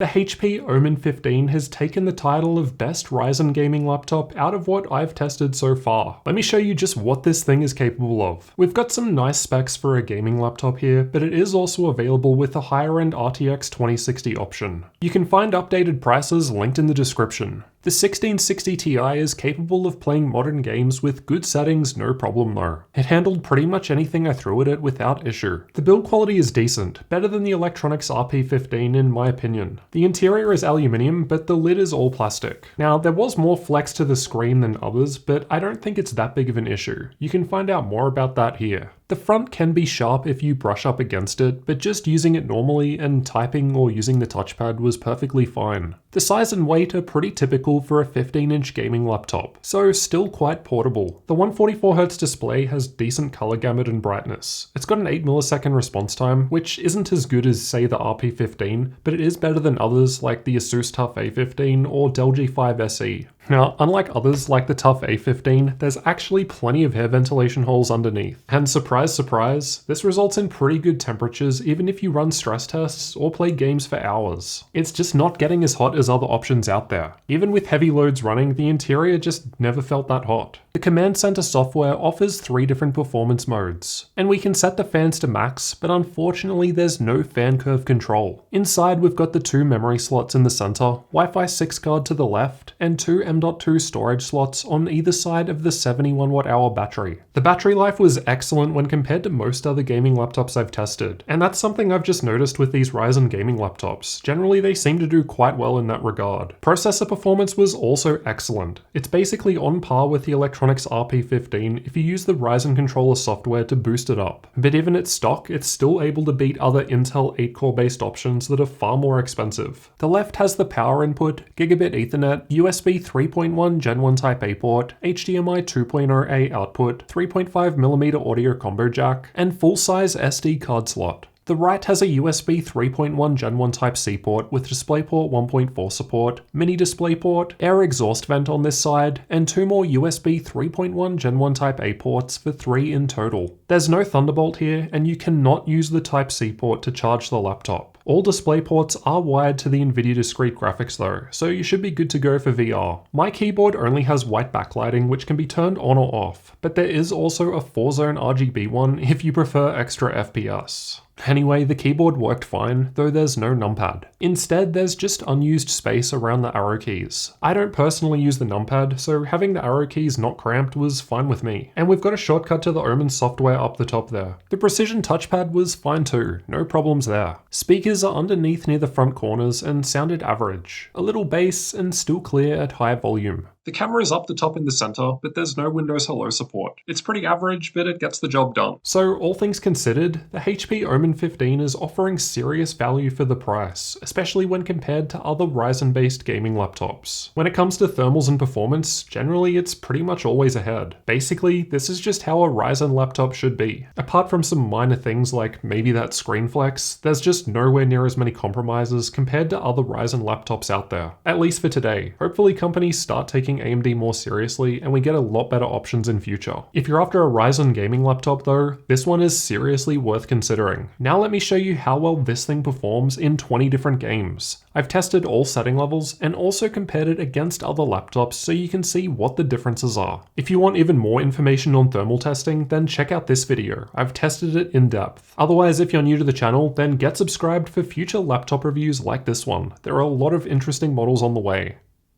The HP Omen 15 has taken the title of best Ryzen gaming laptop out of what I've tested so far. Let me show you just what this thing is capable of. We've got some nice specs for a gaming laptop here, but it is also available with a higher end RTX 2060 option. You can find updated prices linked in the description. The 1660 Ti is capable of playing modern games with good settings, no problem though. It handled pretty much anything I threw at it without issue. The build quality is decent, better than the Electronics RP15 in my opinion. The interior is aluminium, but the lid is all plastic. Now, there was more flex to the screen than others, but I don't think it's that big of an issue. You can find out more about that here. The front can be sharp if you brush up against it, but just using it normally and typing or using the touchpad was perfectly fine. The size and weight are pretty typical for a 15-inch gaming laptop, so still quite portable. The 144Hz display has decent color gamut and brightness. It's got an 8 millisecond response time, which isn't as good as say the RP15, but it is better than others like the Asus TUF A15 or Dell G5 SE. Now, unlike others like the TUF A15, there's actually plenty of air ventilation holes underneath. And surprise, surprise, this results in pretty good temperatures even if you run stress tests or play games for hours. It's just not getting as hot as other options out there. Even with heavy loads running, the interior just never felt that hot. The Command Center software offers 3 different performance modes, and we can set the fans to max, but unfortunately there's no fan curve control. Inside we've got the 2 memory slots in the center, Wi-Fi 6 card to the left, and 2 M.2 storage slots on either side of the 71 watt-hour battery. The battery life was excellent when compared to most other gaming laptops I've tested, and that's something I've just noticed with these Ryzen gaming laptops. Generally they seem to do quite well in that regard. Processor performance was also excellent. It's basically on par with the Electronics RP15 if you use the Ryzen controller software to boost it up. But even at stock, it's still able to beat other Intel 8-core based options that are far more expensive. The left has the power input, gigabit Ethernet, USB 3.1 Gen 1 Type A port, HDMI 2.0A output, 3.5mm audio combo jack, and full-size SD card slot. The right has a USB 3.1 Gen 1 Type C port with DisplayPort 1.4 support, mini DisplayPort, air exhaust vent on this side, and 2 more USB 3.1 Gen 1 Type A ports for 3 in total. There's no Thunderbolt here, and you cannot use the Type C port to charge the laptop. All display ports are wired to the NVIDIA discrete graphics though, so you should be good to go for VR. My keyboard only has white backlighting which can be turned on or off, but there is also a 4-zone RGB one if you prefer extra FPS. Anyway, the keyboard worked fine, though there's no numpad. Instead, there's just unused space around the arrow keys. I don't personally use the numpad, so having the arrow keys not cramped was fine with me. And we've got a shortcut to the Omen software up the top there. The precision touchpad was fine too, no problems there. Speakers are underneath near the front corners and sounded average. A little bass and still clear at high volume. The camera is up the top in the center, but there's no Windows Hello support. It's pretty average, but it gets the job done. So all things considered, the HP Omen 15 is offering serious value for the price, especially when compared to other Ryzen-based gaming laptops. When it comes to thermals and performance, generally it's pretty much always ahead. Basically, this is just how a Ryzen laptop should be. Apart from some minor things like maybe that screen flex, there's just nowhere near as many compromises compared to other Ryzen laptops out there. At least for today. Hopefully companies start taking AMD more seriously and we get a lot better options in future. If you're after a Ryzen gaming laptop though, this one is seriously worth considering. Now let me show you how well this thing performs in 20 different games. I've tested all setting levels and also compared it against other laptops so you can see what the differences are. If you want even more information on thermal testing, then check out this video. I've tested it in depth. Otherwise, if you're new to the channel, then get subscribed for future laptop reviews like this one. There are a lot of interesting models on the way.